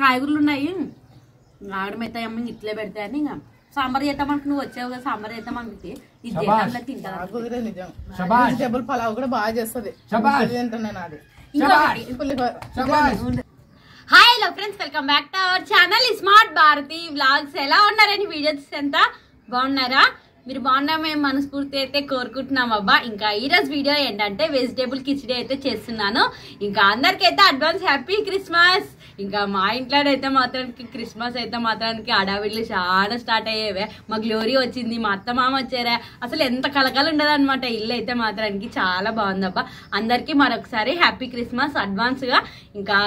కాయగూరలు ఉన్నాయి ఆడమైతే అమ్మ ఇట్లే పెడతాయని ఇంకా సాంబార్ చేద్దామనుకు నువ్వు వచ్చావు కదా సాంబార్ చేద్దామనుకుంటే ఇది వెజిటేబుల్ పలావ్ కూడా బాగా చేస్తుంది తింటున్నాను అది. Hi hello friends welcome back to our channel smart Bharati vlogs. ఎలా ఉన్నారని వీడియోస్ ఎంత బాగున్నారా? మీరు బాగున్నా మేము మనస్ఫూర్తి అయితే కోరుకుంటున్నాం అబ్బా. ఇంకా ఈరోజు వీడియో ఏంటంటే వెజిటేబుల్ కిచడీ అయితే చేస్తున్నాను. ఇంకా అందరికైతే అడ్వాన్స్ హ్యాపీ క్రిస్మస్. ఇంకా మా ఇంట్లోనైతే మాత్రానికి క్రిస్మస్ అయితే మాత్రానికి అడావిడ్లు చాలా స్టార్ట్ అయ్యేవే. మా గ్లోరీ వచ్చింది, మా అత్త మామ వచ్చారా, అసలు ఎంత కలకలు ఉండదు అనమాట. ఇల్లు అయితే మాత్రానికి చాలా బాగుందబ్బా. అందరికీ మరొకసారి హ్యాపీ క్రిస్మస్ అడ్వాన్స్ గా. ఇంకా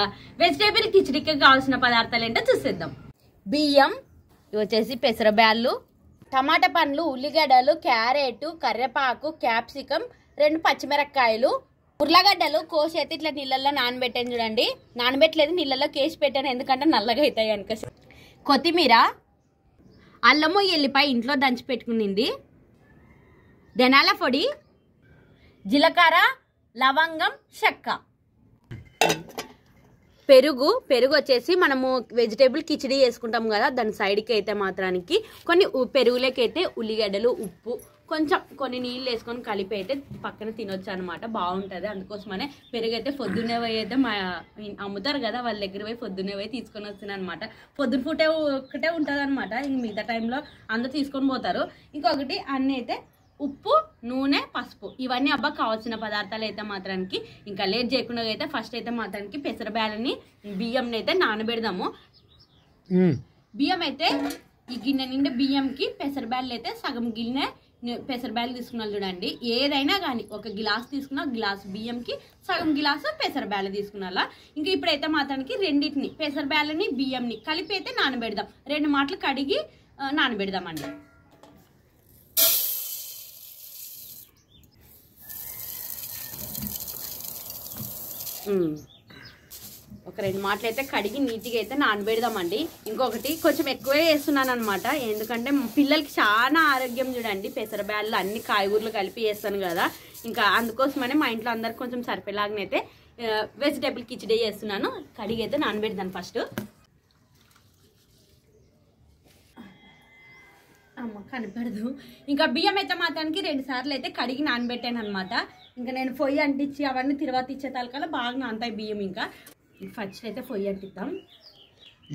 వెజిటేబుల్ కిచడీకి కావాల్సిన పదార్థాలు ఏంటో చూసేద్దాం. బియ్యం, ఇవి వచ్చేసి పెసరబ్యాళ్ళు, టమాటా పండ్లు, ఉల్లిగడ్డలు, క్యారెట్, కర్రేపాకు, క్యాప్సికం, 2 పచ్చిమిరపకాయలు, ఉర్లగడ్డలు కోసి అయితే ఇట్లా నీళ్ళల్లో నానబెట్టాను చూడండి. నానబెట్టలేదు, నీళ్ళల్లో కేసి పెట్టాను ఎందుకంటే నల్లగా అవుతాయి అనుక. కొత్తిమీర, అల్లము ఎల్లిపాయ ఇంట్లో దంచి పెట్టుకునింది, ధనియాల పొడి, జీలకర్ర, లవంగం, చెక్క, పెరుగు వచ్చేసి మనము వెజిటేబుల్ కిచడీ చేసుకుంటాం కదా దాని సైడ్కి అయితే మాత్రానికి కొన్ని పెరుగులకైతే ఉల్లిగడ్డలు, ఉప్పు, కొంచెం కొన్ని నీళ్ళు వేసుకొని కలిపి అయితే పక్కన తినొచ్చు అనమాట. బాగుంటుంది. అందుకోసమనే పెరుగు అయితే పొద్దున్నే పోయి అయితే మా అమ్ముతారు కదా వాళ్ళ దగ్గర పోయి పొద్దున్నే పోయి తీసుకొని వస్తున్నాను అనమాట. పొద్దున పూటే ఒక్కటే ఉంటుంది అనమాట. ఇంక మిగతా టైంలో అందరూ తీసుకొని పోతారు. ఇంకొకటి అన్నీ అయితే ఉప్పు, నూనె, పసుపు, ఇవన్నీ అబ్బా కావాల్సిన పదార్థాలు అయితే మాత్రానికి. ఇంకా లేట్ చేయకుండా అయితే ఫస్ట్ అయితే మాత్రానికి పెసరబ్యాలని బియ్యం అయితే నానబెడదాము. బియ్యం అయితే ఈ గిన్నె నిండా బియ్యంకి పెసరబ్యాళ్ళు అయితే సగం గిన్నె పెసరబ్యాళ్ళు తీసుకున్నాను చూడండి. ఏదైనా కానీ ఒక గిలాస్ తీసుకున్నా, గ్లాస్ బియ్యంకి సగం గిలాసు పెసరబ్యాళ్ళు తీసుకున్నా. ఇంకా ఇప్పుడైతే మాత్రానికి రెండింటిని పెసరబ్యాళ్ళని బియ్యంని కలిపి అయితే నానబెడదాం. 2 మాటలు కడిగి నానబెడదామండి. ఒక 2 మాటలు అయితే కడిగి నీట్గా అయితే నానబెడదామండి. ఇంకొకటి కొంచెం ఎక్కువే వేస్తున్నాను అనమాట, ఎందుకంటే పిల్లలకి చాలా ఆరోగ్యం చూడండి. పెసరబ్యాళ్ళు అన్ని కాయగూరలు కలిపి వేస్తాను కదా, ఇంకా అందుకోసమనే మా ఇంట్లో అందరికి కొంచెం సరిపోయేలాగానైతే వెజిటేబుల్ కిచడీ చేస్తున్నాను. కడిగి అయితే నానబెడదాను ఫస్ట్. అమ్మ కనపడదు. ఇంకా బియ్యం అయితే మాత్రానికి 2 సార్లు అయితే కడిగి నానబెట్టాను అనమాట. ఇంకా నేను పొయ్యి అంటించి అవన్నీ తిరువాత ఇచ్చే తలకల్లా బాగా నానతాయి బియ్యం. ఇంకా ఫస్ట్ అయితే పొయ్యి అంటిద్దాం.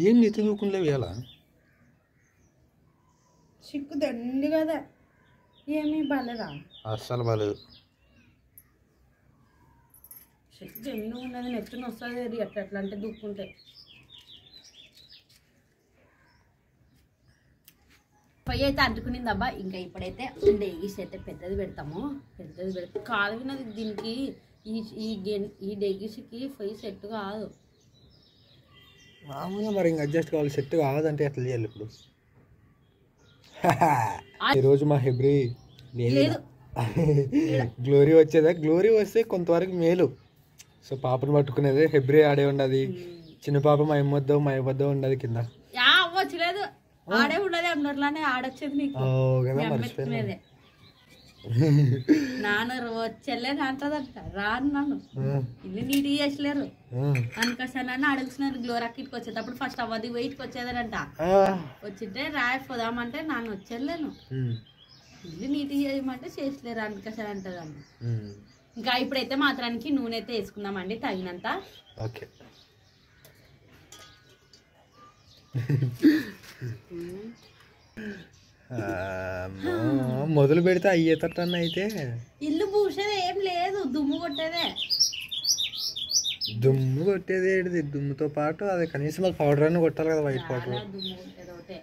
ఏం నిద్రలేవు ఎలా చిక్కు దండి కదా, ఏమీ బాలేదా? అస్సలు బాలేదు. చిక్కు దండి ఉన్నది, నెత్తున వస్తుంది ఎట్లా అంటే దుక్కుంటే. పొయ్యి అయితే అంటుకునింది అబ్బా. ఇంకా ఇప్పుడైతే డెగిస్ అయితే పెద్దది పెడతాము. కాదు విన్నది దీనికి ఈ డెగిస్కి పొయ్యి సెట్ కాదు మామూలుగా. మరి ఇంకా అడ్జస్ట్ కావాలి. సెట్ కాదంటే ఎట్లా చేయాలి ఇప్పుడు? ఈరోజు మా హెబ్రీ లేదు, గ్లోరీ వచ్చేదా. గ్లోరీ వస్తే కొంతవరకు మేలు. సో పాపను పట్టుకునేది హెబ్రీ ఆడే ఉండదు. చిన్న పాప మా అమ్మొద్దు ఉండదు కింద. అవ్వచ్చులేదు, ఆడే ఉండదు అన్నట్లానే ఆడొచ్చేది నీకు. నాన్న వచ్చేలే అంటదంట, రాను నన్ను ఇల్లు నీట్గా చేసలేరు అందుకోసానని అడుగుతున్నారు. గ్లోరాకి ఇటుకు వచ్చేటప్పుడు ఫస్ట్ అవ్వది వెయిట్కి వచ్చేదనంట. వచ్చింటే రాయిపోదామంటే నాన్న వచ్చేలేను, ఇల్లు నీట్గా చేయమంటే చేసలేరు అందుకోసారి అంటదన్న. ఇంకా ఇప్పుడైతే మాత్రానికి నూనె అయితే వేసుకుందామండి తగినంత. ఓకే. మొదలు పెడితే అయ్యేటట్టన్న అయితే ఇల్లు పూసేది ఏం లేదు, దుమ్ము కొట్టేది ఏంటిది? దుమ్ముతో పాటు అది కనీసం అది పౌడర్ అన్న కొట్టాలి కదా, వైట్ పౌడర్. దుమ్ము కొట్టేది ఒకటే.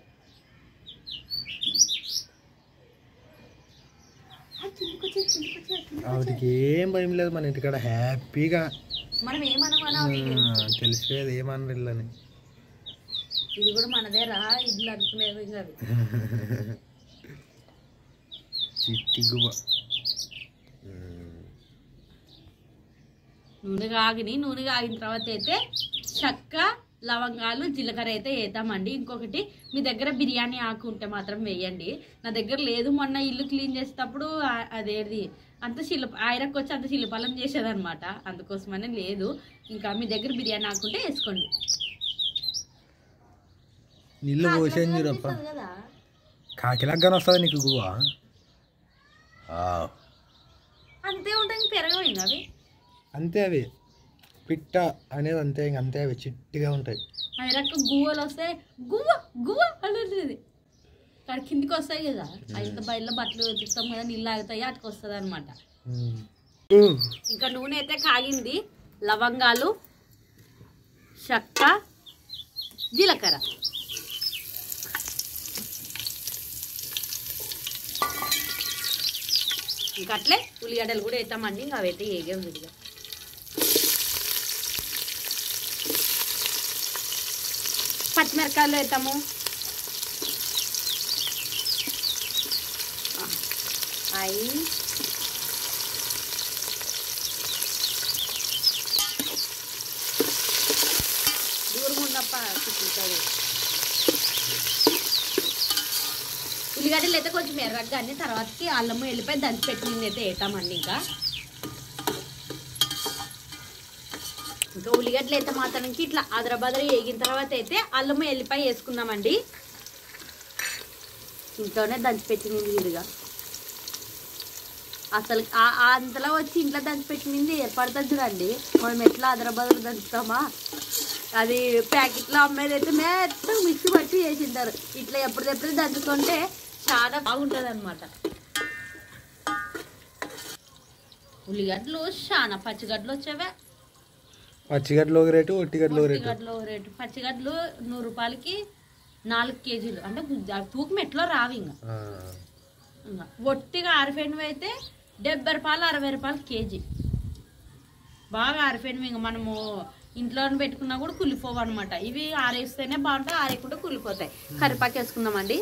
వాటికి ఏం భయం లేదు, మన ఇంటికాడ హ్యాపీగా. మనం ఏమన్నా తెలిసిపోయేది ఏమనని. ఇది కూడా మనదేరా ఇల్లు అనుకునేది. ఇంకా చిట్టి గువ్వ. నూనె కాగిన తర్వాత అయితే చెక్క, లవంగాలు, జీలకర్ర అయితే వేద్దామండి. ఇంకొకటి మీ దగ్గర బిర్యానీ ఆకు ఉంటే మాత్రం వేయండి. నా దగ్గర లేదు. మొన్న ఇల్లు క్లీన్ చేసేటప్పుడు అదేది అంత ఆయనకు వచ్చి అంత శిల్పాలం చేసేదనమాట, అందుకోసమనే లేదు. ఇంకా మీ దగ్గర బిర్యానీ ఆకు ఉంటే వేసుకోండి. నీళ్ళు పోసేది చూడప్ప కదా కాకిలాగానే వస్తుంది నీకు గువ్వ అంతే ఉంటుంది పెరగవు ఇంకా అవి అంతే అవి పిట్ట అనేది అంతే ఇంక అంతే అవి చిట్టిగా ఉంటాయి అవి రక్క గువ్వలు వస్తాయి గువ్వ గువ్వ అనేది కానీ కిందికి వస్తాయి కదా అయితే బయట బట్టలు ఉతుకుతాం కదా నీళ్ళు ఆగుతాయి అటుకు వస్తుంది అనమాట ఇంకా నూనె అయితే కాగింది లవంగాలు చెక్క జీలకర్ర ఇంకా అట్లే ఉల్లిగడ్డలు కూడా వేస్తామండి ఇంకా అవైతే ఏగేం విడిగా పచ్చిమిరకాయలు వేస్తాము అవి దూరం ఉండప్ప చిక్కుతాయి ఉల్లిగడ్డలు అయితే కొంచెం ఎర్రగా అన్ని తర్వాతకి అల్లము వెళ్ళిపోయి దంచి పెట్టింది అయితే వేస్తామండి ఇంకా ఉల్లిగడ్డలు అయితే మాత్రానికి ఇట్లా అదరబదర వేగిన తర్వాత అయితే అల్లము ఎల్లిపాయ వేసుకుందామండి ఇంట్లోనే దంచిపెట్టింది వీలుగా అసలు అంతలో వచ్చి ఇంట్లో దంచిపెట్టింది ఏర్పడుతుంది చూడండి మనం ఎట్లా అదరబదర దంచుతామా అది ప్యాకెట్లో అమ్మేది అయితే మొత్తం మిక్సీ పట్టి వేసింటారు ఇట్లా ఎప్పటిదెప్పుడు దంచుకుంటే చాలా బాగుంటుంది అనమాట ఉల్లిగడ్డలు చాలా పచ్చిగడ్డలు వచ్చేవే పచ్చిగడ్డలో ఒక రేటు ఒట్టిగడ్డలో రేటు పచ్చిగడ్డలు 100 రూపాయలకి 4 కేజీలు అంటే తూకం ఎట్లో రావు ఇంకా ఒట్టిగా ఆరిపోయినవి అయితే 70 రూపాయలు 60 రూపాయలు కేజీ బాగా ఆరిపోయినవి ఇంకా మనము ఇంట్లో పెట్టుకున్నా కూడా కుళ్ళిపోవు అనమాట ఇవి ఆరేస్తేనే బాగుంటాయి ఆరేకుంటే కుళ్ళిపోతాయి కరివేపాకు వేసుకుందామండి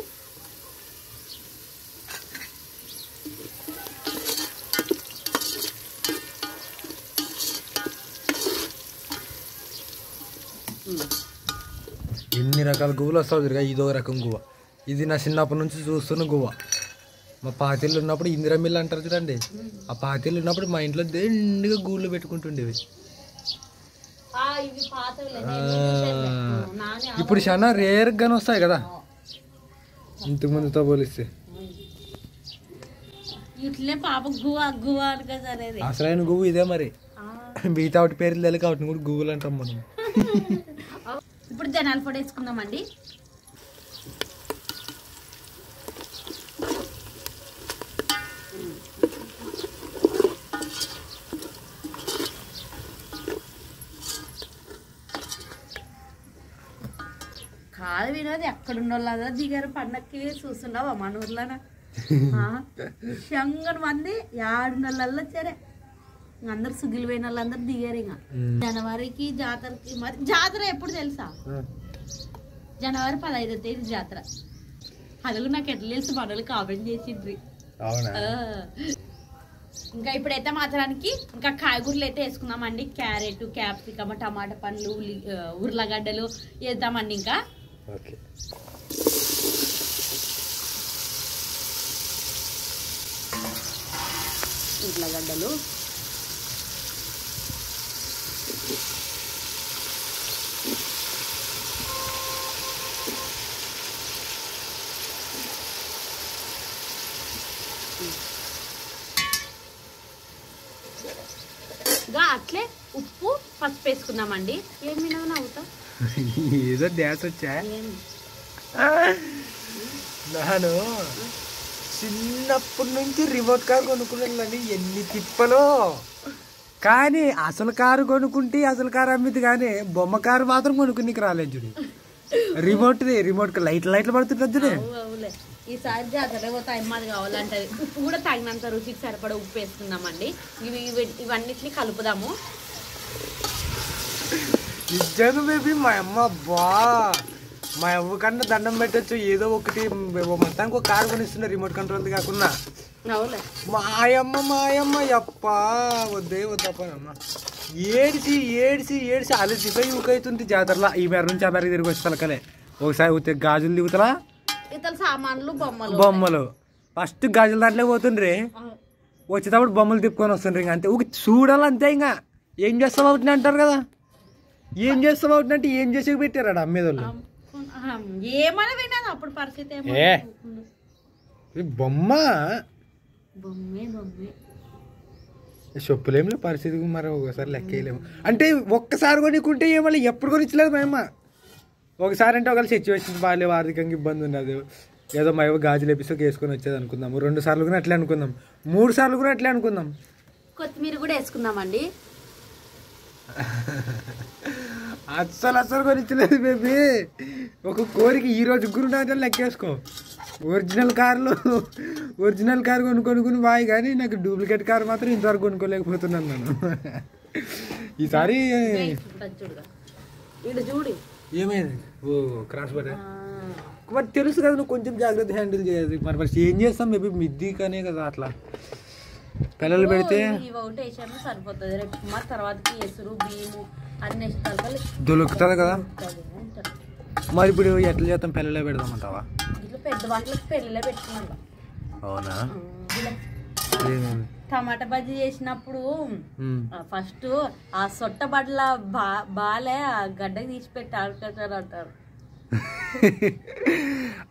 ఎన్ని రకాల గువ్వలు వస్తావు తిరిగా ఇదో రకం గువ్వ ఇది నా చిన్నప్పటి నుంచి చూస్తున్న గువ్వ మా పాతిళ్ళు ఉన్నప్పుడు ఇందిరా మిల్లు అంటారు చూడండి ఆ పాతిళ్ళు ఉన్నప్పుడు మా ఇంట్లో దండిగా గూళ్ళు పెట్టుకుంటుండేవి ఇప్పుడు చాలా రేర్గానే వస్తాయి కదా ఇంతకు ముందుతో పోలిస్తే అసలైన గువ్వు ఇదే మరి మిగతా ఒకటి పేర్లు తెలియక వాటిని కూడా గువ్వులు అంటాం మనం ఇప్పుడు జనాల పొడి వేసుకుందామండి కాదు వినోది ఎక్కడుండోళ్ళ దిగారు పండక్కి చూస్తున్నావా మన ఊర్లోనా శంగన్ మంది 7 నెలల్లో వచ్చారే అందరు సుగిలి పోయిన వాళ్ళందరూ దిగారు ఇంకా జనవరికి జాతరకి మరి జాతర ఎప్పుడు తెలుసా జనవరి 15వ తేదీ జాతర అసలు నాకు ఎట్లా తెలుసు మనలు కామెంట్ చేసిండ్రి ఇంకా ఇప్పుడైతే మాత్రానికి ఇంకా కాయగూరలు అయితే వేసుకుందామండి క్యారెట్ క్యాప్సికమ్ టమాటా పండ్లు ఉర్లగడ్డలు వేద్దామండి ఇంకా ఉర్లగడ్డలు అట్లే ఉప్పు పసుపు వేసుకుందామండి ఏమి నవ్వుతా ఏదో డ్యాన్స్ వచ్చా నాను చిన్నప్పటి నుంచి రిమోట్ కార్ కొనుక్కున్నాను ఎన్ని తిప్పలో కానీ అసలు కారు కొనుక్కుంటే అసలు కారు అమ్మిది కానీ బొమ్మ కారు మాత్రం కొనుక్కునికి రాలేదు చూడు రిమోట్ లైట్లు పడుతుంటది చూడే ఈసారి జాతర పోతే అమ్మది కావాలంటే ఉప్పు కూడా తగినంత రుచికి సరిపడా ఉప్పు వేసుకుందామండి ఇవన్నిటిని కలుపుదాము నిజంగా బేబీ మా అమ్మ మా అవ్వ కన్నా దండం పెట్టచ్చు ఏదో ఒకటి మొత్తానికి ఒక కారు కొనిస్తున్నా రిమోట్ కంట్రోల్ కాకుండా మాయమ్మ అప్ప వద్దే వద్దప్పనమ్మ ఏడిసి అలసిపోయి ఊకైతుంది జాతరలో ఈ మేర నుంచి ఆ మేరకు తిరిగి వచ్చి తలకలే ఒకసారి గాజులు దిగుతలా సామాన్లు బొమ్మలు ఫస్ట్ గాజుల దాంట్లో పోతుండ్రి వచ్చేటప్పుడు బొమ్మలు తిప్పుకొని వస్తుండ్రి ఇంకా అంతే ఊకి చూడాలంతే ఇంకా ఏం చేస్తాం అవుతుంది అంటారు కదా ఏం చేస్తాం అవుతుందంటే ఏం చేసి పెట్టారా అమ్మేదోళ్ళు ఏమని వినదు అప్పుడు పరిస్థితి బొమ్మ బొమ్మే బొమ్మే చెప్పులేములే పరిస్థితి మరి ఒకసారి లెక్కేయలేము అంటే ఒక్కసారి కొనుక్కుంటే ఏమన్నా ఎప్పుడు కొనిచ్చలేదు మా అమ్మ ఒకసారి అంటే ఒకవేళ సిచ్యువేషన్ బాగాలేవు ఆర్థికంగా ఇబ్బంది ఉండదు ఏదో మా గాజులు ఎపిసోడ్ వేసుకొని వచ్చేది అనుకుందాం 2 సార్లు కూడా అట్లే అనుకుందాం 3 సార్లు కూడా అట్లే అనుకుందాం కొత్తిమీర కూడా వేసుకుందామండి అస్సలు కొనిచ్చలేదు బేబీ ఒక కోరిక ఈ రోజు గురుంటే లెక్కేసుకో ఒరిజినల్ కారు కొనుక్కొని బాయ్ కానీ నాకు డూప్లికేట్ కార్ మాత్రం ఇంతవరకు కొనుక్కోలేకపోతున్నాను నేను ఈసారి చూడు ఏమైంది ఓ క్రాస్ పడే మరి తెలుసు కదా నువ్వు కొంచెం జాగ్రత్త హ్యాండిల్ చేయాలి మరి ఏం చేస్తాం మేబీ మిద్ది కానీ కదా అట్లా పిల్లలు పెడితే ఒకటి వేసాము సరిపోతుంది రేపు మా తర్వాతకి ఎసురు బియ్యము అన్ని వేస్తారు దొరుకుతుంది కదా మరి ఇప్పుడు ఎట్లా చేస్తాం పిల్లలే పెడదామంటావా ఇట్లా పెద్ద వాటికి పెళ్ళిలో పెట్టుకున్నాను అవునా టమాటా బజ్జీ చేసినప్పుడు ఫస్ట్ ఆ సొట్ట బడ్ల బాలే ఆ గడ్డకి తీసి పెట్టి ఆడుకుంటారు అంటారు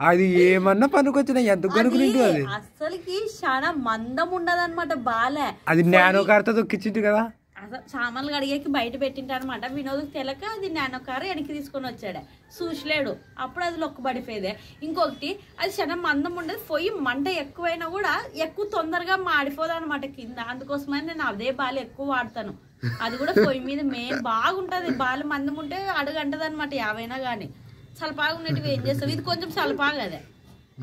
అది ఏమన్నా పనుకొచ్చిన ఎంత కొనుక్కుంటూ అది అసలుకి చాలా మందం ఉండదు అనమాట బాలే అది నానో కార్తో దొక్కిచ్చింది కదా అసలు సామాన్లు కడిగేకి బయట పెట్టింటారు అనమాట వినోద్కి తెలక అది నానో కారు వెనక్కి తీసుకొని వచ్చాడే చూసలేడు అప్పుడు అది లొక్కబడిపోయేదే ఇంకొకటి అది చాలా మందం ఉండదు పొయ్యి మంట ఎక్కువైనా కూడా ఎక్కువ తొందరగా మాడిపోదు అనమాట కింద అందుకోసమని నేను అదే బాలు ఎక్కువ వాడతాను అది కూడా పొయ్యి మీద మెయిన్ బాగుంటది బాలు మందం ఉంటే అడుగంటది అనమాట యావైనా కానీ చలపాగా ఉండేటివి ఏం చేస్తావు ఇది కొంచెం చలపాగా అదే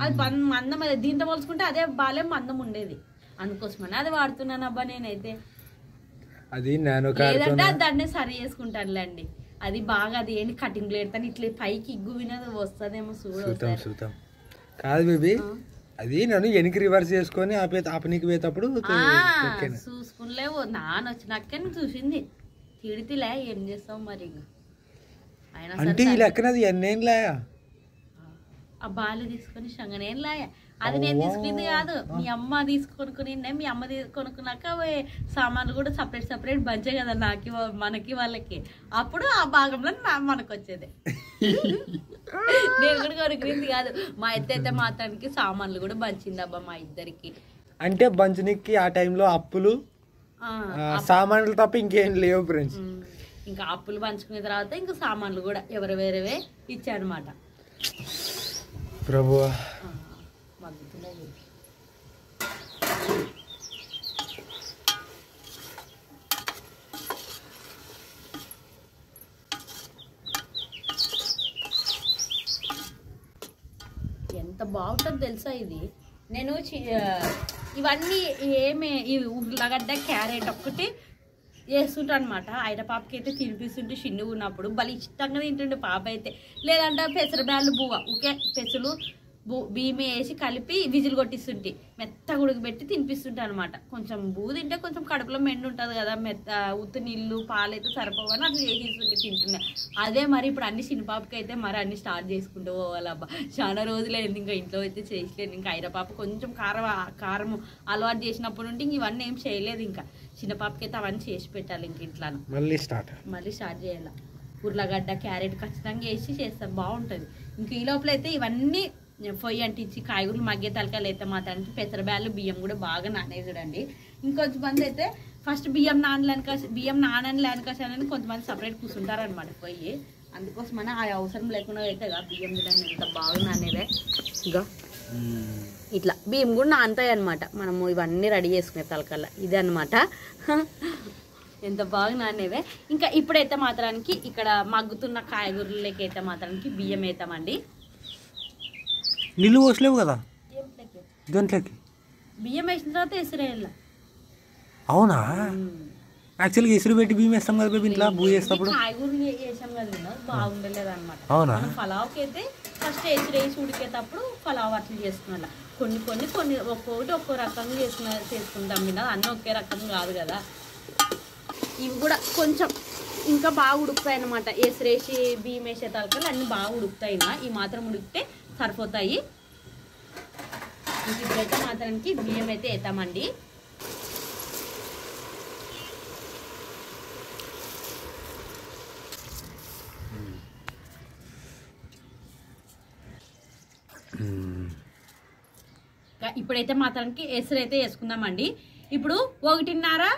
అది మందం అదే దీంతో పోల్చుకుంటే అదే బాలే మందం ఉండేది అందుకోసమని అది వాడుతున్నాను అబ్బా నేనైతే అది నానో లేదంటే దాన్ని సరి చేసుకుంటానులేండి అది బాగా అది ఏంటి కటింగ్ ప్లేట్ ఇట్లా పైకి ఇగ్గు వినది వస్తుందేమో చూద్దాం కాదు బేబీ అది నన్ను వెనక్కి రివర్స్ చేసుకొని ఆపనీకి పోయేటప్పుడు చూసుకునిలేవు నాన్న వచ్చినాకే చూసింది తిడితిలే ఏం చేస్తావు మరి అంటే ఈ లెక్కనది ఎన్నేళ్ళా ఆ బాలు తీసుకొని సంగనేళ్ళాయా అది నేను తీసుకుంది కాదు మీ అమ్మ తీసుకొనుకుని మీ అమ్మ కొనుక్కున్నాక సామాన్లు కూడా సపరేట్ బంచే కదా నాకు మనకి వాళ్ళకి అప్పుడు ఆ భాగంలో మనకు వచ్చేది నేను కూడా కొనుక్కునింది కాదు మా అయితే మాత్రానికి సామాన్లు కూడా బంచింది అబ్బా మా ఇద్దరికి అంటే బంచనికి ఆ టైంలో అప్పులు సామాన్లు తప్ప ఇంకేం లేవు ఫ్రెండ్స్ ఇంకా అప్పులు పంచుకున్న తర్వాత ఇంకా సామాన్లు కూడా ఎవరు వేరేవే ఇచ్చాడనమాట ప్రభువా ఎంత బాగుంటుందో తెలుసా ఇది నేను ఇవన్నీ ఏమి ఉర్లగడ్డ క్యారెట్ ఒక్కటి చేస్తుంటా అనమాట ఆయన పాపకి అయితే తినిపిస్తుంటే చిన్నగా ఉన్నప్పుడు భలే ఇష్టంగా తింటుండే పాప అయితే లేదంటే పెసరబ్యాళ్ళు బువ్వ ఊకే పెసలు బియ్యం వేసి కలిపి విజిల్ కొట్టిస్తుంటే మెత్తగా ఉడకబెట్టి తినిపిస్తుంటా అనమాట కొంచెం బూ తింటే కొంచెం కడుపులో మెండు ఉంటుంది కదా ఉత్త నీళ్ళు పాలైతే సరిపోవని అట్లా చేసిస్తుంటే తింటుండే అదే మరి ఇప్పుడు అన్ని చిన్నపాపకి అయితే మరి అన్ని స్టార్ట్ చేసుకుంటూ పోవాలబ్బా చాలా రోజులైంది ఇంకా ఇంట్లో అయితే చేయలేదు ఇంకా ఐర పాప కొంచెం కారం అలవాటు చేసినప్పటి నుండి ఇంక ఇవన్నీ ఏం చేయలేదు ఇంకా చిన్నపాపకి అయితే అవన్నీ చేసి పెట్టాలి ఇంక ఇంట్లో మళ్ళీ స్టార్ట్ చేయాలి ఉర్లగడ్డ క్యారెట్ ఖచ్చితంగా వేసి చేస్తాం బాగుంటుంది ఇంకా ఈ లోపల అయితే ఇవన్నీ పొయ్యి అంటించి కాయగూరలు మగ్గే తలకాయలు అయితే మాత్రానికి పెసరబ్యాళ్ళు బియ్యం కూడా బాగా నానేసాడండి ఇంకొంచెం మంది అయితే ఫస్ట్ బియ్యం నానలేనికని కొంతమంది సపరేట్ కూర్చుంటారనమాట పొయ్యి అందుకోసమని ఆ అవసరం లేకుండా అయితే బియ్యం తినని ఎంత బాగా నానేవే ఇక ఇట్లా బియ్యం కూడా నానతాయి అనమాట మనము ఇవన్నీ రెడీ చేసుకునే తలకల్లా ఇదే అనమాట ఎంత బాగా నానేవే ఇంకా ఇప్పుడైతే మాత్రానికి ఇక్కడ మగ్గుతున్న కాయగూరలకి అయితే మాత్రానికి బియ్యం వేస్తామండి నీళ్ళు పోసలేవు కదా దాంట్లోకి బియ్యం వేసిన తర్వాత ఎసురేయాల అవునా యాక్చువల్గా ఎసురు పెట్టి బియ్యం వేస్తాం కదా ఇంట్లో భూ చేసేటప్పుడు కాయగూరలు వేసాం కదా బాగుండలేదు అనమాట అవునా పలావ్కి అయితే ఫస్ట్ ఎసురేసి ఉడికేటప్పుడు పలావ్ అట్లా చేసుకున్నా కొన్ని ఒక్కొక్కటి రకంగా చేసుకుంటాం కదా అన్నీ ఒకే రకం కాదు కదా ఇవి కూడా కొంచెం ఇంకా బాగా ఉడుకుతాయి అనమాట ఎసురేసి బియ్యం వేసే తలకలు అన్నీ బాగా ఉడుకుతాయి ఈ మాత్రం ఉడికితే సరిపోతాయి ఇప్పుడైతే మాత్రానికి బియ్యం అయితే వేస్తామండి ఇప్పుడైతే మాత్రానికి ఎసరు అయితే వేసుకుందామండి. ఇప్పుడు 1.5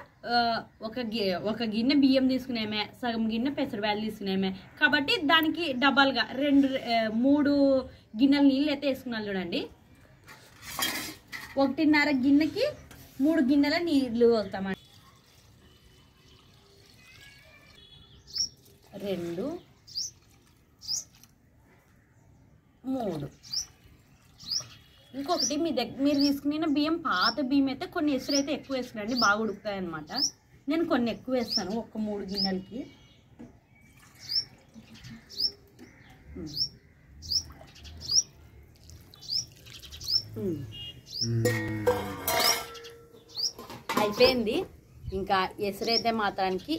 ఒక గిన్నె బియ్యం తీసుకునేమే, సగం గిన్నె పెసరబ్యాలు తీసుకునేమే కాబట్టి దానికి డబల్గా 3 గిన్నెల నీళ్ళు అయితే వేసుకున్నాను చూడండి. 1.5 గిన్నెకి 3 గిన్నెల నీళ్ళు వస్తామండి. 2 3. ఇంకొకటి మీరు తీసుకున్న బియ్యం పాత బియ్యం అయితే కొన్ని ఎసురు అయితే ఎక్కువ వేసుకురండి, బాగా ఉడుకుతాయి అనమాట. నేను కొన్ని ఎక్కువ వేస్తాను ఒక 3 గిన్నెలకి. అయిపోయింది. ఇంకా ఎసురైతే మాత్రానికి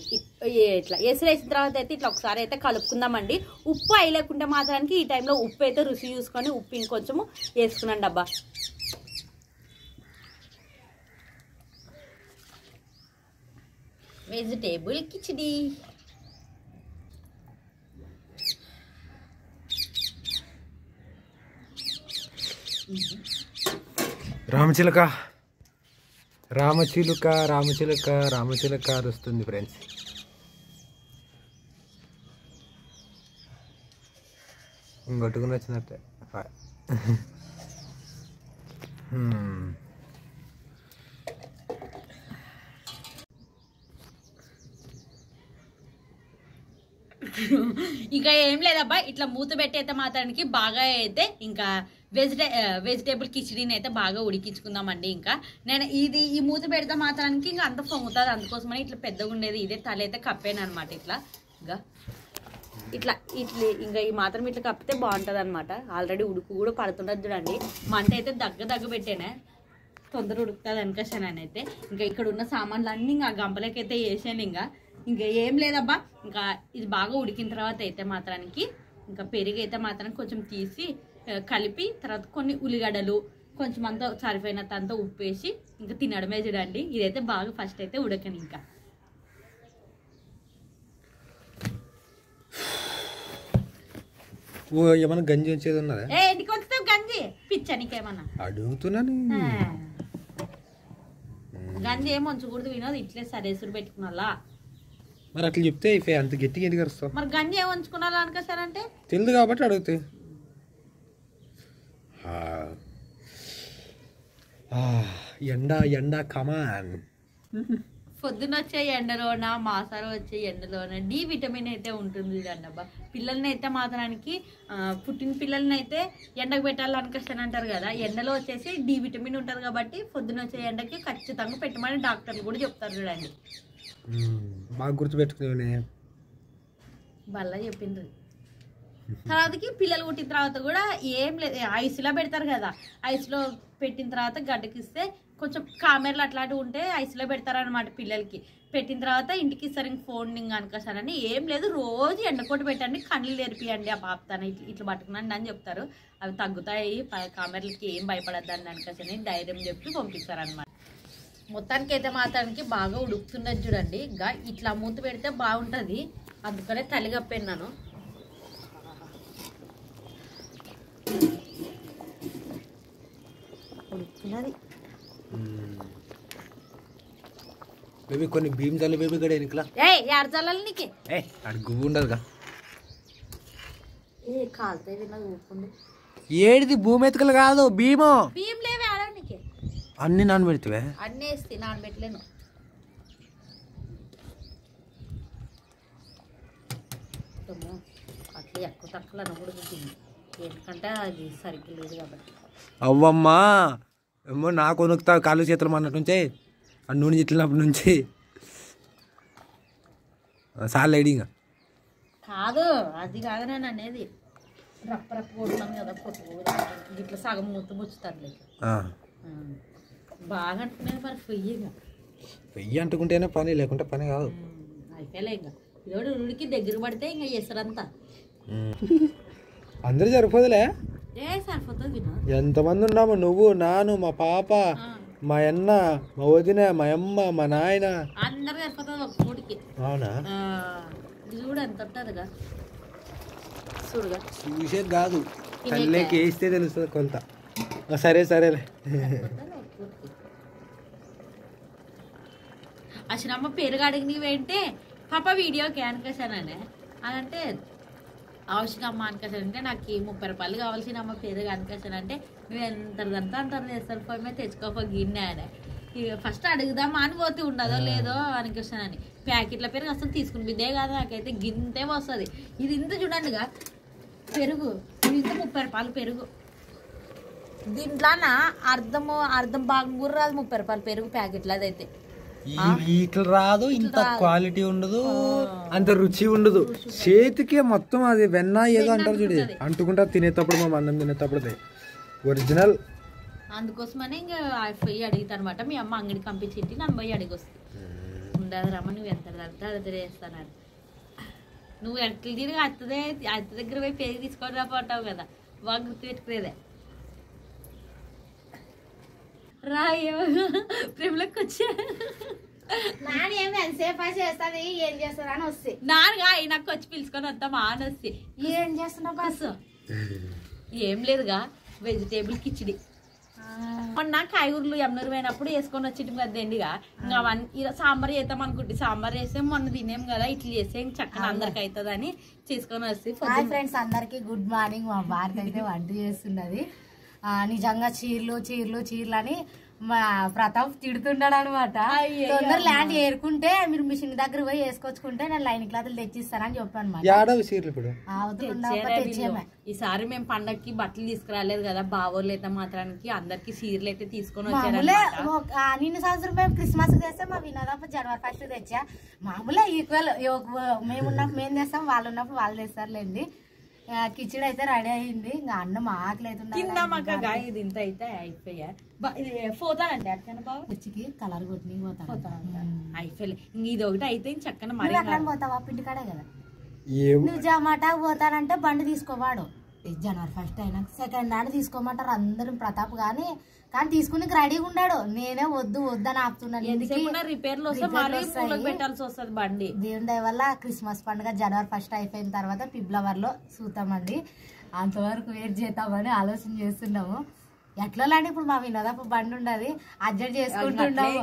ఇట్లా ఎసురు వేసిన తర్వాత అయితే ఇట్లా ఒకసారి అయితే కలుపుకుందామండి. ఉప్పు వేయలేకుంటే మాత్రానికి ఈ టైంలో ఉప్పు అయితే రుచి చూసుకొని ఉప్పు ఇంకొంచెము వేసుకున్నాండి అబ్బా. వెజిటేబుల్ కిచిడి. రామచిలక రామచిలుక రామచిలుక రామచిలుక వస్తుంది ఫ్రెండ్స్. ఇంకొట్టుకుని వచ్చినట్టే. ఇంకా ఏం లేదబ్బా, ఇట్లా మూత పెట్టి అయితే మాత్రానికి బాగా అయితే ఇంకా వెజిటేబుల్ కిచడీని అయితే బాగా ఉడికించుకుందామండి. ఇంకా నేను ఈ మూత పెడితే మాత్రానికి ఇంకా అంత పొంగుతుంది, అందుకోసమని ఇట్లా పెద్దగా ఉండేది ఇదే తల అయితే కప్పాను అనమాట. ఇట్లా ఇంకా ఈ మాత్రం ఇట్లా కప్పితే బాగుంటుంది అనమాట. ఆల్రెడీ ఉడుకు కూడా పడుతుండదు చూడండి. మంట అయితే దగ్గ పెట్టానే, తొందర ఉడుకుతుంది అనుకోసాను అయితే. ఇంకా ఇక్కడ ఉన్న సామాన్లు అన్నీ ఇంకా గంపలకి అయితే వేసాను. ఇంకా ఏం లేదబ్బా, ఇంకా ఇది బాగా ఉడికిన తర్వాత అయితే మాత్రానికి ఇంకా పెరుగు అయితే మాత్రం కొంచెం తీసి కలిపి తర్వాత కొన్ని ఉల్లిగడ్డలు కొంచెం అంతా సరిపోయినంత అంతా ఉప్పు వేసి ఇంకా తినడమే చూడండి. ఇదైతే బాగా ఫస్ట్ అయితే ఉడకని. ఇంకా ఏమన్నా గంజి వచ్చేది ఉన్నదా? ఇంటికి వస్తావు గంజి పిచ్చా నీకేమన్నా అడుగుతున్నాను. గంజి ఏం వంచకూడదు వినోదు, ఇట్లే సరేసురు పెట్టుకున్నా. మరి అట్లా చెప్తే అంత గట్టిగా ఎందుకు వస్తావు? మరి గంజి ఏం వంచుకున్నా అనుకోసారంటే తెలియదు కాబట్టి అడుగుతాయి. ఎండ కమాన్. పొద్దున వచ్చే ఎండలోన మాసాలు వచ్చే ఎండలోన డి విటమిన్ అయితే ఉంటుంది చూడండి అబ్బా. పిల్లల్ని అయితే మాత్రానికి పుట్టిన పిల్లల్ని అయితే ఎండకు పెట్టాలనుకొస్తాను అంటారు కదా, ఎండలో వచ్చేసి డి విటమిన్ ఉంటుంది కాబట్టి పొద్దున వచ్చే ఎండకి ఖచ్చితంగా పెట్టమని డాక్టర్లు కూడా చెప్తారు చూడండి. బాగా గుర్తుపెట్టుకునే బల్ల చెప్పిండ్రు. తర్వాతకి పిల్లలు పుట్టిన తర్వాత కూడా ఏం లేదు, ఐస్లో పెడతారు కదా, ఐస్లో పెట్టిన తర్వాత గడ్డకిస్తే కొంచెం కామెర్లు అట్లాంటివి ఉంటే ఐస్లో పెడతారనమాట పిల్లలకి. పెట్టిన తర్వాత ఇంటికి ఇస్తారు ఇంక ఫోన్ అనుకోసానని. ఏం లేదు, రోజు ఎండకోటి పెట్టండి, కళ్ళు తెరిపియండి ఆ పాపతాను ఇట్లా పట్టుకున్నాండి అని చెప్తారు. అవి తగ్గుతాయి, కామెర్లకి ఏం భయపడద్దని అనుకోసని ధైర్యం చెప్పి పంపిస్తారనమాట. మొత్తానికి అయితే మాత్రానికి బాగా ఉడుకుతున్నది చూడండి. ఇంకా ఇట్లా మూత పెడితే బాగుంటుంది, అందుకనే తల్లి కప్పాను. ఉడుకుతున్నది బేబీ, కొన్ని భీమ్ చల్లి బేబీ గడ ఎనికలా. యాడ చల్లాలి నీకే? అడు గువ్వు ఉండదుగా. కాలుతాయి విన్నది ఊపుకుంది. ఏడిది భూమి ఎత్తుకలు కాదు, భీమో. భీమ్ లేవే ఆడ నీకే. అన్ని నానబెడితే అన్నీ వేస్తే నానబెట్టలేను. అట్లా ఎక్కువ తక్కువ అనకూడదు, ఎందుకంటే అది సరిగ్గా లేదు కాబట్టి. అవ్వమ్మా ఏమో నాకు వణుకుతా కాళ్ళు చేతులు అన్నట్టు నుంచే ఆ నూనె చిట్లినప్పటి నుంచి సార్లు ఐడింగ్ కాదు, అది కాదు నేను అనేది. రప్ప కొడుతున్నాం కదా, పొట్టు ఇట్లా సగం మూత ముచ్చుతారు బాగా అంటున్నాను. మరి వెయ్యి అంటుకుంటేనే పని, లేకుంటే పని కాదు. అయిపోయలే ఇంకా ఇదోడు ఉడికి దగ్గర పడితే ఇంకా చేస్తారంతా. అందరూ సరిపోదులే, సరిపోతుంది. ఎంతమంది ఉన్నాము, నువ్వు, నాను, మా పాప, మా అన్న, మా వదిన, మా అమ్మ, మా నాయన, అందరు సరిపోతుంది ఒక పూడికి. అవునా? చూడు ఎంత ఉంటుందిగా, చూడుగా చూసేది కాదు. కళ్ళకి వేస్తే తెలుస్తుంది కొంత. సరే సరేలే. అసలమ్మ పెరుగు అడిగినవేంటే పాప వీడియోకి అనుకోసాననే అదంటే అవసరమ్మ అనుకోసానంటే నాకు 30 రూపాయలు కావాల్సిన అమ్మ పెరుగు అనుకోసానంటే నువ్వు ఎంతదంతా అంత చేస్తారు పోయి మీద తెచ్చుకోపో గిన్నె అని ఫస్ట్ అడుగుదామా అని పోతే ఉండదో లేదో అనుకోసానని ప్యాకెట్ల పెరుగు అసలు తీసుకుని బిద్దే కాదు నాకైతే గింతే వస్తుంది. ఇది ఇంత చూడండిగా పెరుగు ఇది ఇంత 30 రూపాయలు పెరుగు. దీంట్లోన అర్ధం భాగం కూడా రాదు 30 రూపాయలు పెరుగు ప్యాకెట్లు. అదైతే ఇట్లా రాదు, ఇంత క్వాలిటీ ఉండదు, అంత రుచి ఉండదు. చేతికే మొత్తం అది వెన్న ఏదో అంటారు చూడు, అంటుకుంటా తినేటప్పుడు మా అన్నం తినేటప్పుడు ఒరిజినల్. అందుకోసమని ఇంకా పోయి అడుగుతా అనమాట. మీ అమ్మ అంగడికి పంపించి నన్ను పోయి అడిగి వస్తుంది. ఉండదు రమ్మ నువ్వు ఎంత అర్థం చేస్తానని. నువ్వు ఎట్లా తిరిగి అత్త దగ్గర పోయి పెరిగి తీసుకొని రాపోతావు కదా, బాగా గుర్తు పెట్టుకునేదే. రాయో ప్రేమలోకి వచ్చా చేస్తుంది ఏం చేస్తుంది అని వస్తే నాన్నగా నాకు వచ్చి పిలుచుకొని వద్దామా అని వస్తే ఏం చేస్తున్నావు బస్సు? ఏం లేదుగా వెజిటేబుల్ కిచిడి. మొన్న కాయగూరలు ఎమ్నూరు పోయినప్పుడు వేసుకొని వచ్చేటి కదండిగా. ఇంకా సాంబార్ చేద్దాం అనుకుంటే సాంబార్ చేస్తే మొన్న తినేం కదా, ఇట్లా చేస్తే చక్కగా అందరికి అవుతుంది అని చేసుకొని వస్తే. ఫ్రెండ్స్ అందరికి గుడ్ మార్నింగ్. మా భారత అయితే వంట చేస్తున్నది. నిజంగా చీరలు అని మా ప్రతాప్ తిడుతున్నాడు అనమాట. తొందర ల్యాండ్ ఏరుకుంటే మీరు మిషన్ దగ్గర పోయి వేసుకొచ్చుకుంటే నేను లైన్ క్లాత్లు తెచ్చిస్తానని చెప్పాను. ఈసారి మేము పండక్కి బట్టలు తీసుకురాలేదు కదా, బావోళ్ళు అయితే మాత్రానికి అందరికి చీరలు అయితే తీసుకొని వచ్చారు. నిన్న సంవత్సరం మేము క్రిస్మస్ చేస్తే మా వినోదప్ప జనవరి 1 తెచ్చా. మామూలే ఈక్వల్, మేము ఉన్నప్పుడు మేము తెస్తాం, వాళ్ళు ఉన్నప్పుడు వాళ్ళు తెస్తారులేండి. కిచిడి అయితే రెడీ అయింది. ఇంకా అన్నం ఆకలి అవుతుంది. ఇంత అయితే అయిపోయా పోతానంటే అట్లా బాబు రుచికి కలర్ కొట్టి అయిపోయి ఇంక ఇది ఒకటి అయితే చక్కగా మరి పోతావా పిండి కాడే కదా. నువ్వు జమాటాకు పోతానంటే బండి తీసుకోవాడు. జనవరి 1 అయినా సెకండ్ హ్యాండ్ తీసుకోమంటారు అందరూ ప్రతాప్ కానీ తీసుకుని రెడీగా ఉన్నాడు. నేనే వద్దు అని ఆపుతున్నాను. రిపేర్ పెట్టాల్సి వస్తుంది బండి. దేవుని దయ వల్ల క్రిస్మస్ పండుగ జనవరి 1 అయిపోయిన తర్వాత ఫిబ్రవరిలో చూస్తామండి. అంతవరకు వెయిట్ చేద్దామని ఆలోచన చేస్తున్నాము. ఎట్లా లాంటి ఇప్పుడు మా వినోదప్ప బండి ఉండదు, అడ్జస్ట్ చేసుకుంటున్నాము.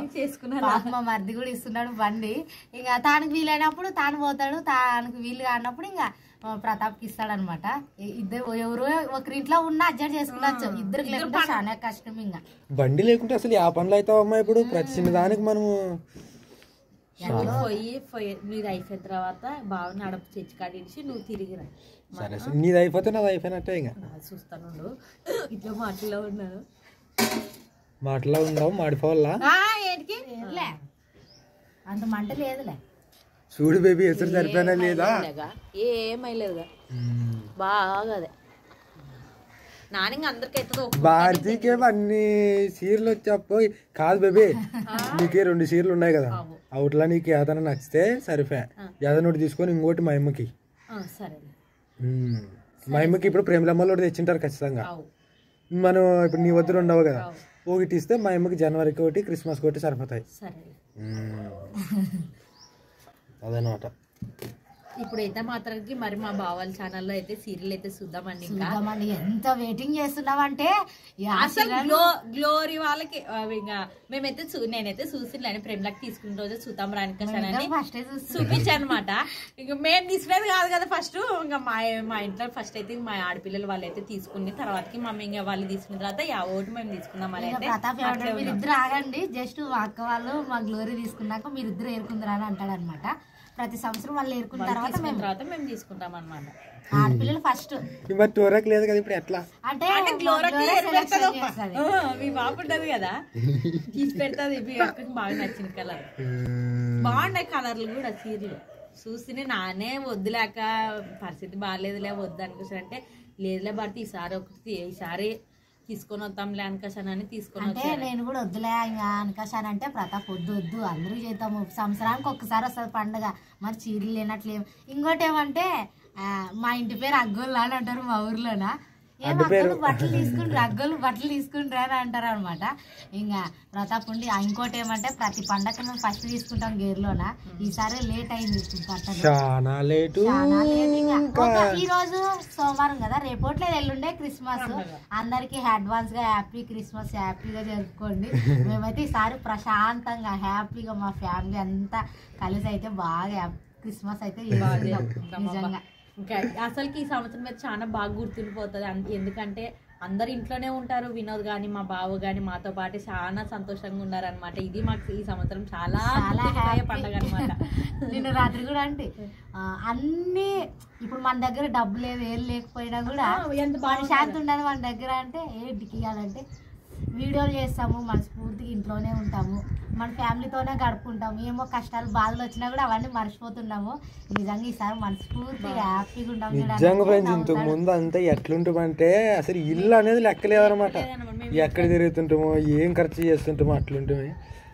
మా మరిది కూడా ఇస్తున్నాడు బండి. ఇంకా తానికి వీలైనప్పుడు తాను పోతాడు, తానికి వీలు కానప్పుడు ఇంకా ప్రతాప్కి ఇస్తాడనమాట. ఇద్దరు ఎవరో ఒకరింట్లో ఉన్న అడ్జస్ట్ చేసుకున్నచ్చు, ఇద్దరికి లేకుంటే చాలా కష్టం. ఇంకా బండి లేకుంటే అసలు ఆ పనులు అవుతావమ్మా. ఇప్పుడు ప్రతి చిన్న దానికి మనము పోయి నీది అయిపోయిన తర్వాత బాగా నడపు చర్చి కాడించి నువ్వు తిరిగిరా. సరే నీది అయిపోతే నాది అయిపోయినట్టే. ఇంకా చూస్తాను ఇట్లా మాటలో ఉండవు మాడిపోవాలా ఏంటికి అంత మంట లేదులే. చూడు బేబీ ఎసరు సరిపోయినా లేదా ఏమైలేదుగా బాగా అదే నానింగ్ అందరికైతే భారతీకి అన్ని చీరలు వచ్చాపో కాదు బేబీ. నీకే 2 చీరలు ఉన్నాయి కదా, అవుట్లా నీకు ఏదైనా నచ్చితే సరిపోయా. ఏదైనా ఒకటి తీసుకొని ఇంకోటి మా అమ్మకి. మా అమ్మకి ఇప్పుడు ప్రేమలమ్మలో తెచ్చింటారు ఖచ్చితంగా. మనం ఇప్పుడు నీ వద్ద ఉండవు కదా, ఒకటి ఇస్తే మా అమ్మకి జనవరికి ఒకటి క్రిస్మస్ ఒకటి సరిపోతాయి. అదనమాట. ఇప్పుడైతే మాత్రానికి మరి మా బావాల ఛానల్లో అయితే సీరియల్ అయితే చూద్దామండి. ఎంత వెయిటింగ్ చేస్తున్నామంటే అసలు గ్లోరీ వాళ్ళకి ఇంకా మేమైతే నేనైతే చూసిలేని ప్రేమలకు తీసుకున్న రోజు చూద్దాం రానికని చూపించాను అనమాట. ఇంకా మేము తీసుకునేది కాదు కదా ఫస్ట్. ఇంకా మా ఇంట్లో ఫస్ట్ అయితే మా ఆడపిల్లలు వాళ్ళు అయితే తీసుకుని తర్వాతకి మమ్మీ ఇంకా వాళ్ళు తీసుకున్న తర్వాత ఓటు మేము తీసుకుందాం. మీరిద్దరు ఆగండి, జస్ట్ మా అక్క వాళ్ళు మా గ్లోరీ తీసుకున్నాక మీరిద్దరు ఏరుకుందరా అని అంటాడు అనమాట. ప్రతి సంవత్సరం వాళ్ళు ఏరుకున్న తర్వాత మేము తీసుకుంటాం అనమాట. ఆడపిల్లలు ఫస్ట్ లేదు కదా ఇప్పుడు ఎట్లా అంటే మీ బాబు ఉంటది కదా తీసి పెడతాది. మీ అక్కకి బాగా నచ్చిన కలర్ బాగున్నాయి కలర్లు కూడా సీరియల్ చూస్తేనే నానే వద్దులేక పరిస్థితి బాగాలేదులే వద్దు అనుకోసానంటే లేదులే భర్త ఈసారి తీసుకొని వద్దాంలే అనుకశానని తీసుకొని అంటే నేను కూడా వద్దులే అనుకశానంటే ప్రతాప్ వద్దు అందరూ చేద్దాము, సంవత్సరానికి ఒక్కసారి వస్తుంది పండుగ, మరి చీరలు లేనట్లేము. ఇంకోటి ఏమంటే మా ఇంటి పేరు అగ్గోళ్ళు అని అంటారు మా ఊర్లోన. బట్టలు తీసుకుంటారు, అగ్గలు బట్టలు తీసుకుంటారు అని అంటారు అనమాట. ఇంకా ప్రతాప్ ఉండి ఇంకోటి ఏమంటే ప్రతి పండగ మేము ఫస్ట్ తీసుకుంటాం గేర్లోన. ఈసారి లేట్ అయింది బట్టలు, చాలా లేటు. ఈ రోజు సోమవారం కదా, రేపట్లేదు ఎల్లుండే క్రిస్మస్. అందరికి అడ్వాన్స్ గా హ్యాపీ క్రిస్మస్, హ్యాపీగా జరుపుకోండి. మేమైతే ఈసారి ప్రశాంతంగా హ్యాపీగా మా ఫ్యామిలీ అంతా కలిసి అయితే బాగా క్రిస్మస్ అయితే నిజంగా. ఇంకా అసలుకి ఈ సంవత్సరం మీద చాలా బాగా గుర్తుండిపోతుంది. ఎందుకంటే అందరు ఇంట్లోనే ఉంటారు. వినోద్ గాని మా బావ గాని మాతో పాటు చాలా సంతోషంగా ఉన్నారు అనమాట. ఇది మాకు ఈ సంవత్సరం చాలా పండుగ అనమాట. నిన్న రాత్రి కూడా అంటే అన్ని ఇప్పుడు మన దగ్గర డబ్బు లేదు ఏం లేకపోయినా కూడా ఎంత బాగా శాంతి ఉండదు మన దగ్గర. అంటే ఏంటికి ఇవ్వాలంటే వీడియోలు చేస్తాము, మనస్ఫూర్తిగా ఇంట్లోనే ఉంటాము, మన ఫ్యామిలీతోనే గడుపుకుంటాము. ఏమో కష్టాలు బాధలు వచ్చినా కూడా అవన్నీ మర్చిపోతున్నాము. నిజంగా ఈసారి మనస్ఫూర్తిగా హ్యాపీగా ఉంటాము. నిజంగా ఫ్రెండ్స్, ఇంతకు ముందు అంతా ఎట్లుంటామంటే అసలు ఇల్లు అనేది లెక్కలేదనమాట. ఎక్కడ తిరుగుతుంటామో ఏం ఖర్చు చేస్తుంటామో అట్లుంటామే.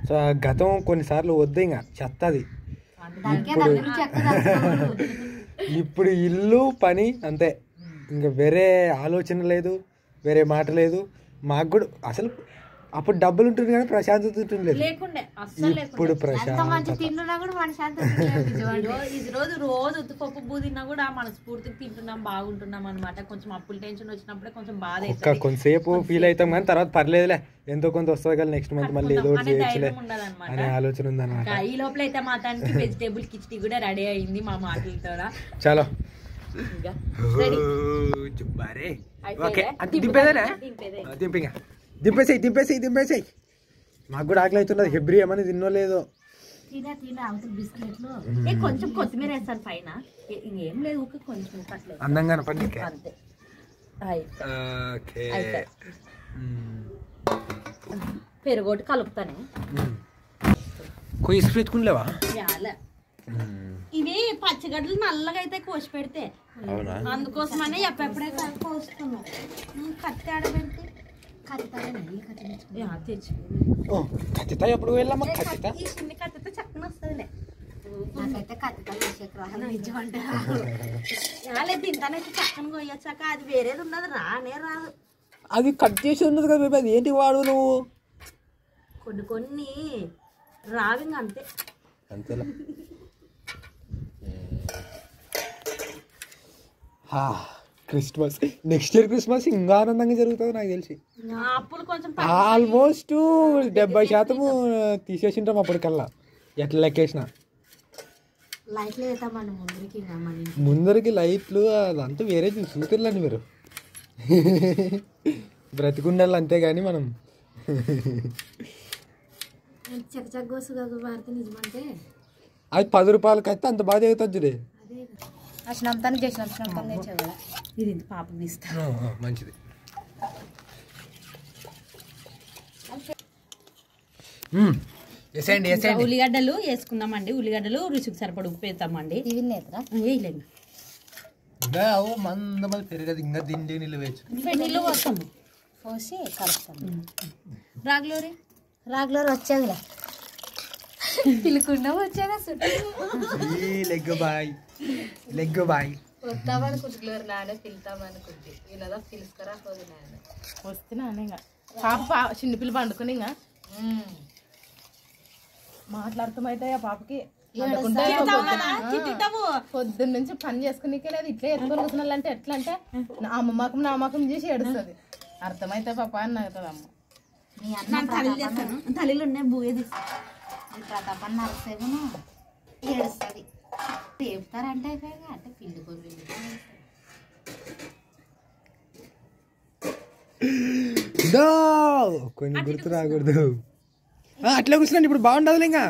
సో గతం కొన్నిసార్లు వద్దు ఇంకా చెత్తది. ఇప్పుడు ఇల్లు పని అంతే, ఇంకా వేరే ఆలోచన లేదు, వేరే మాట లేదు. మాకు కూడా అసలు అప్పుడు డబ్బులు ఉంటుంది కానీ ప్రశాంతత ఉంటుంది. ఇప్పుడు రోజు ఉత్తుపప్పు బూ తిన్నా కూడా మనస్ఫూర్తిగా తింటున్నాం, బాగుంటున్నాం అనమాట. కొంచెం అప్పుల టెన్షన్ వచ్చినప్పుడే కొంచెం బాధ కొంతసేపు ఫీల్ అవుతాం కానీ తర్వాత పర్లేదులే, ఎంతో కొంత వస్తుంది కదా, నెక్స్ట్ మంత్ మళ్ళీ ఏదో చేయొచ్చులే అనే ఆలోచన ఉంది అనమాట. ఈ లోపల అయితే మాతానికి వెజిటేబుల్ కిచడీ కూడా రెడీ అయింది మా మాటలతో. చాలా దింపేసాయి. మాకు కూడా ఆకలి అవుతున్నది. హెబ్రి ఏమని తిన్నో లేదో. కొంచెం కొత్తిమీర వేస్తాను పైన, ఇంకేం లేదు, కొంచెం అందంగా పండి. పెరుగోటి కలుపుతాను. కొయ్యి పెట్టుకునిలేవా? ఇవి పచ్చిగడ్డలు నల్లగా అయితే కోసి పెడితే అందుకోసమనే ఎప్పుడే కోసుకున్నాం. కత్తి ఆడబెడితే కత్తిత ఎప్పుడు వెళ్ళామా? కత్తిత చిన్న కత్తితో చక్కన వస్తుందిలే. నాకైతే తింటానైతే చక్కన కొయ్యొచ్చాక అది వేరేది ఉన్నది రానే రాదు. అది కట్ చేసి ఉన్నది కదా, అది ఏంటి వాడు నువ్వు? కొన్ని రావింగ్ అంతే అంతేలా. క్రిస్మస్ నెక్స్ట్ ఇయర్ క్రిస్మస్ ఇంకా ఆనందంగా జరుగుతుంది నాకు తెలిసి. అప్పులు కొంచెం ఆల్మోస్ట్ 70% తీసేసింటాం అప్పటికల్లా ఎట్లా లెక్కేసిన. ముందరికి లైట్లు అదంతా వేరే చూతుర్లండి మీరు. బ్రతికుండాలి అంతేగాని మనం అది 10 రూపాయలకి అయితే అంత బాధ అవుతుంది చూడే. ఇది పాపం తీస్తా. మంచిది. ఉల్లిగడ్డలు వేసుకుందామండి. ఉల్లిగడ్డలు రుచికి సరిపడి ఉప్పు వేస్తామండి. వేయలేము, పెరగదు ఇంకా దిండి నీళ్ళు వేయచ్చు. నీళ్ళు పోస్తాము, పోసి కలుపుతాము. రాగులోరి వచ్చేదిలే, పిలుకుండా వచ్చేదా లెగ్ బాయ్ వస్తామనుకుంటున్నారు. నానే పిలుతామనుకుంటే వీళ్ళదా పిలుచుకరా పోదు. నాన్న వస్తున్నాను ఇంకా పాప చిన్నపిల్ల పండుకుని ఇంకా మాట్లాడుతామైతే ఆ పాపకి పొద్దున్న నుంచి పని చేసుకునికే లేదు. ఇట్లా ఎత్తుకొని కూర్చున్నా అంటే ఎట్లా అంటే నా అమ్మకం చేసి ఏడుస్తుంది. అర్థమైతే పాప అని నవ్వుతుంది అమ్మ. తల్లిలు ఉన్నాయి బూయేది ప్రతాపన్న నరసేమో ఏడుస్తుంది. చెప్తారంటే అంటే పిండుకొని కొన్ని గుర్తు రాకూడదు. అట్లా కూర్చున్నాను ఇప్పుడు బాగుండదు. ఇంకా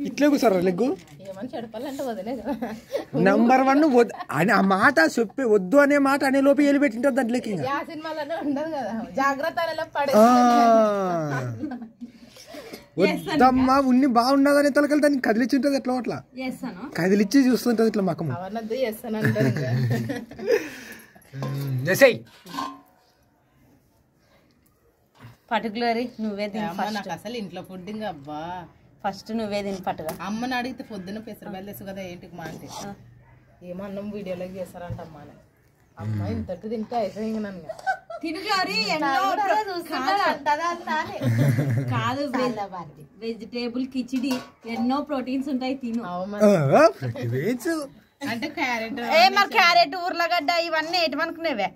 ఇట్లే కూర్చోరా లెగ్గు. ఏమని చెడపాలంటే వదిలే కదా. నంబర్ 1 అని ఆ మాట చెప్పి వద్దు అనే మాట అనే లోపు వెళ్ళి పెట్టింటారు దాంట్లోకి. ఆ సినిమాలోనే ఉండదు కదా, జాగ్రత్త వద్దమ్మా ఉన్ని బాగుండదని తలకలు దాన్ని కదిలిచ్చి ఉంటుంది. ఎట్లా అట్లా కదిలిచ్చి చూస్తుంటది ఇట్లా మకం. పర్టికులర్ నువ్వే నాకు అసలు ఇంట్లో ఫుడ్ ఇంకా అబ్బా ఫస్ట్ నువ్వే తిని పట్టుగా. అమ్మని అడిగితే పొద్దున్న పెసరబెల్లు తెలుసు కదా ఏంటికి మా అంటే ఏమో అన్నం వీడియోలోకి చేస్తారంట అమ్మ. అమ్మాయి ఇంతటి తింటే అయిపోయి నన్ను తిను గ్లోరీ ఎన్నో కాదు వెజిటేబుల్ కిచిడి ఎన్నో ప్రోటీన్స్ ఉంటాయి తిను. అంటే క్యారెట్ మరి క్యారెట్ ఉర్లగడ్డ ఇవన్నీ ఎటువనుకునేవే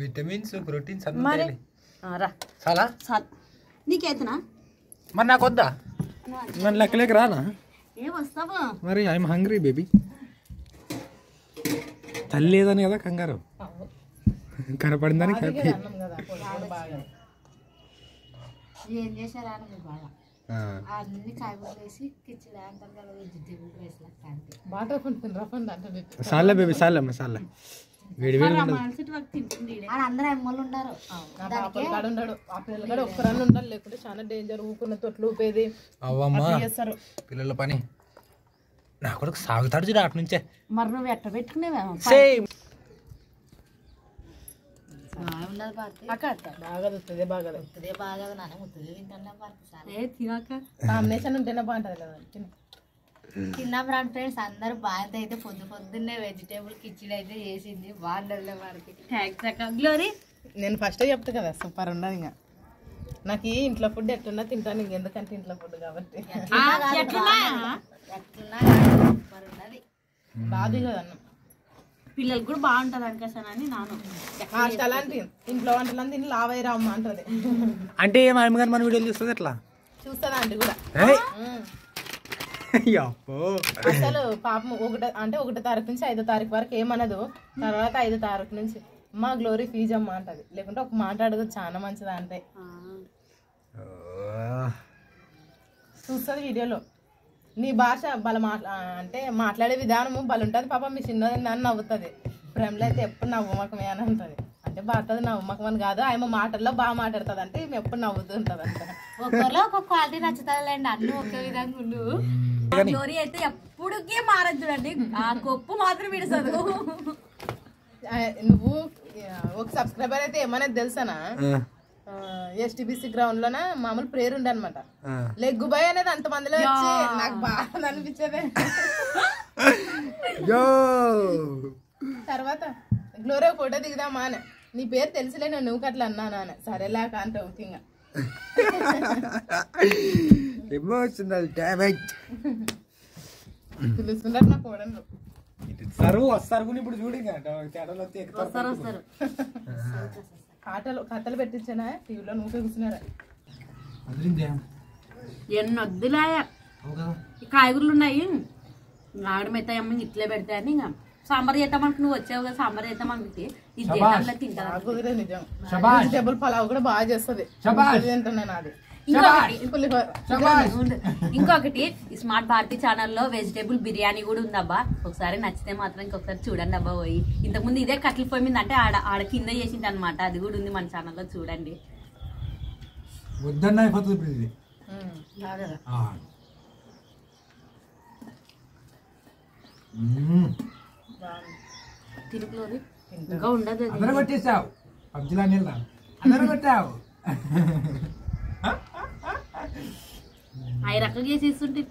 విటమిన్స్ ప్రోటీన్స్ మరి రా చాలా నీకేతనా మరి నాకు వద్దా మరి లెక్కలేక రానా ఏ వస్తావా మరి ఐఎమ్ హంగ్రీ బేబీ. తల్లి లేదని కదా కంగారు కనపడిందని అన్నం కదా బాగా ఏం చేశారా అని మీరు బాగా అన్ని కాయగూరలు వేసి కిచిడి అంటారు కదా వెజిటేబుల్ రైస్ లాగా అంటే బాగా కొంటుంది రఫండి అంటే సార్లే బేబీ సార్లే సార్లే వేడి వేడి అందరూ అమ్మలు ఉన్నారు. నా పాపలు కాడ ఉన్నాడు ఆ పిల్లలు కూడా ఒక్కరన్నా ఉండాలి లేకుంటే చాలా డేంజర్ ఊకున్న తొట్లు ఊపేది అవ్వమ్మా చేస్తారు పిల్లల పని నా కొడుకు సాగుతాడు చూడు అటు నుంచే మరి నువ్వు ఎట్ట పెట్టుకునేవా ఉండదు భారతి బాగా వస్తుంది బాగా ముత్తదే బాగా నాన్న ముత్తదే తింటాను భారతి సార్ ఏ తినాక కాంబినేషన్ ఉంటేనే బాగుంటుంది కదా తిన్నాం రా ఫ్రెండ్స్ అందరూ భారతి అయితే పొద్దున్నే వెజిటేబుల్ కిచిడి అయితే చేసింది బాగుండదులే భారతి. థ్యాంక్స్ అక్క. గ్లోరీ నేను ఫస్టే చెప్తా కదా సూపర్ ఉండదు ఇంకా నాకు ఈ ఇంట్లో ఫుడ్ ఎట్లున్నా తింటాను ఇంకెందుకంటే ఇంట్లో ఫుడ్ కాబట్టి ఎట్లున్నా సూపర్ ఉన్నది బాధ కదా అన్నం పిల్లలు కూడా బాగుంటది అనుకోసానని నాను హాస్టల్ అంటే ఇంట్లో వంటలు తిని లావయ్య రామ్మ అంటది. అంటే ఏం అమ్మగారు మన వీడియోలు చూస్తుంది ఎట్లా చూస్తుందా అండి కూడా అసలు పాపం 1 తారీఖు నుంచి 5వ తారీఖు వరకు ఏమనదు. తర్వాత 5వ తారీఖు నుంచి మా గ్లోరీ ఫీజు అమ్మ అంటది. లేకుంటే ఒక మాట అడుగు చాలా మంచిదా అంటే చూస్తుంది వీడియోలో. నీ భాష అంటే మాట్లాడే విధానము బలుంటది పాప మీ చిన్నది అని నవ్వుతుంది. ప్రేమలో అయితే ఎప్పుడు నవ్వుమకమే అని అంటది. అంటే బాగుంటుంది నవ్వుమకం అని కాదు ఆయన మాటల్లో బాగా మాట్లాడుతుంది అంటే ఎప్పుడు నవ్వుతూ ఉంటది అంట. ఒక్కరిలో ఒక్కొక్క క్వాలిటీ నచ్చుతుందిలేండి అన్ని ఒకే విధంగా ఉండు. గ్లోరీ అయితే ఎప్పుడుకే మారదు చూడండి ఆ కొప్పు మాత్రం విడసదు. నువ్వు ఒక సబ్స్క్రైబర్ అయితే ఏమనేది తెలుసానా ఎస్టీబీసీ గ్రౌండ్ లోన మామూలు ప్రేయర్ ఉండే అనమాట. లెగ్గు బాయ్ అనేది అంత మందిలో వచ్చి నాకు బాగా అనిపించేదే. తర్వాత గ్లోరీ ఫోటో దిగుదామా అని నీ పేరు తెలిసిలే నువ్వు అట్లా అన్నాను అని సరేలేక అంటే ఓకేగా ఎమోషనల్ డ్యామేజ్ పిలుస్తున్నారు నా కోడలు వస్తారు ఇప్పుడు చూడు వస్తారు కథలు పెట్టించానా టీవీలో నువ్వు కూర్చున్నారా ఎన్నొద్దులాయ కాయగూరలు ఉన్నాయి ఆవిడ మెత్త అమ్మ ఇట్లే పెడతాయని ఇంకా సాంబార్ చేద్దామనుకు నువ్వు వచ్చావు కదా సాంబార్ చేద్దామనుకుంటే ఇది తింటా నిజం వెజిటేబుల్ పలావ్ కూడా బాగా చేస్తుంది తింటున్నాను అది. ఇంకొకటి స్మార్ట్ భారతి ఛానల్లో వెజిటేబుల్ బిర్యానీ కూడా ఉందబ్బా. ఒకసారి నచ్చితే మాత్రం ఇంకొకసారి చూడండి అబ్బా. పోయి ఇంతకుముందు ఇదే కట్టెల పొయ్యి మీద అంటే ఆడ కింద చేసింది అనమాట. అది కూడా ఉంది మన ఛానల్లో చూడండి. తిరుపులోని ఇంకా ఉండదు అవి రకంగా చేసి ఇస్తుంటే